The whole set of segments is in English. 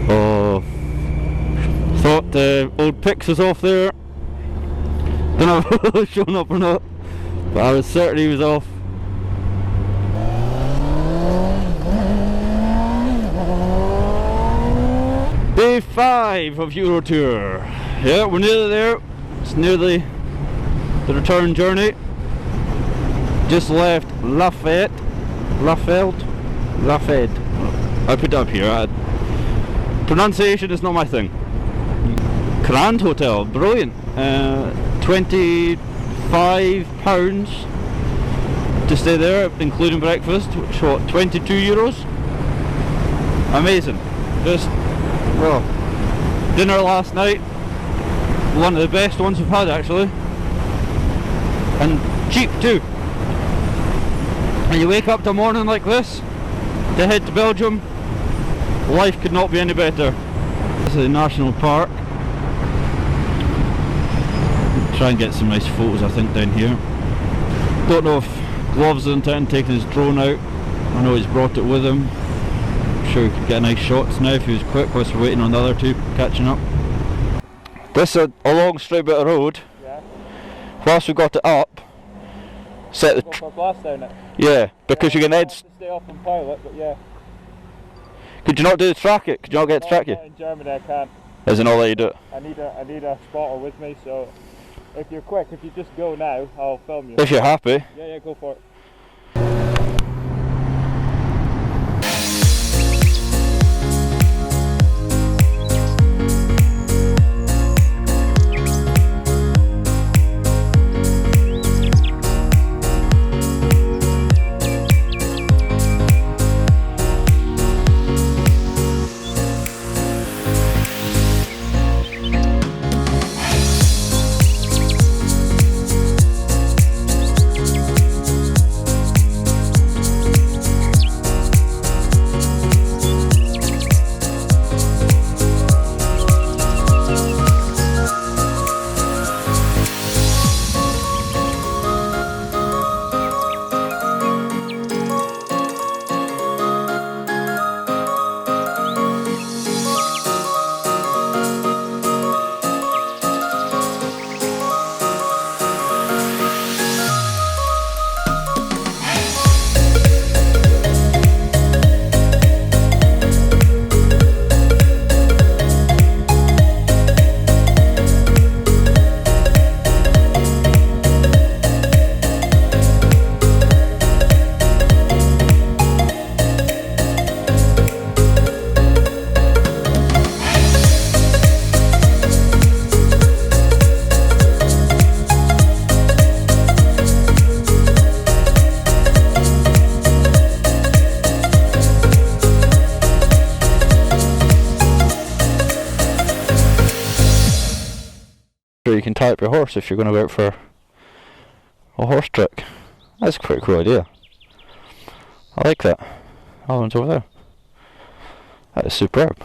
Oh, thought the old Pix was off there. Don't know if it was showing up or not, but I was certain he was off. Day 5 of Euro Tour. Yeah, we're nearly there. It's nearly the return journey. Just left Lafayette. I put it up here. Pronunciation is not my thing. Grand Hotel, brilliant. £25 to stay there, including breakfast. Which, what, €22? Amazing. Just, well, dinner last night, one of the best ones we've had actually, and cheap too. And you wake up to a morning like this to head to Belgium, life could not be any better. This is a national park. Try and get some nice photos I think down here. Don't know if Gloves is intending taking his drone out. I know he's brought it with him. I'm sure we could get nice shots now if he was quick whilst we're waiting on the other two catching up. This is a long straight bit of road. Yeah. Whilst we got it up, set the go for a blast down it. Yeah, because you can head. Stay off and pilot, but yeah. Could you not do the track it? Could you not get to track it? In Germany I can't. Isn't all that you do it? I need a spotter with me, so if you're quick, if you just go now, I'll film you. If you're happy. Yeah, go for it. You can tie up your horse if you're going to go out for a horse trick. That's a pretty cool idea. I like that. That one's over there. That is superb.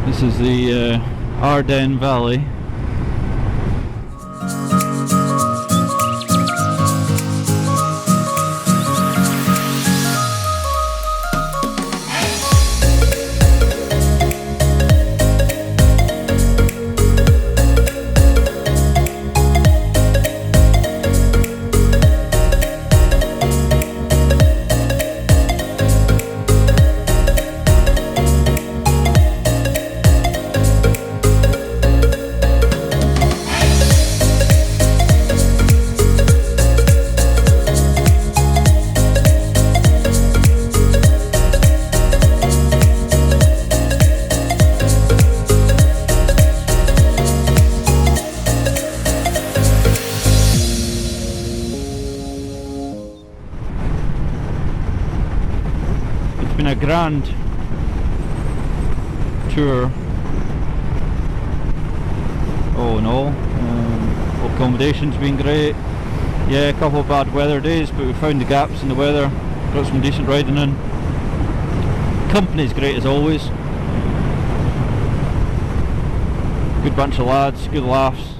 This is the Ardennes Valley. been a grand tour. Oh no, accommodation's been great. Yeah, a couple of bad weather days, but we found the gaps in the weather, got some decent riding in. Company's great as always. Good bunch of lads, good laughs.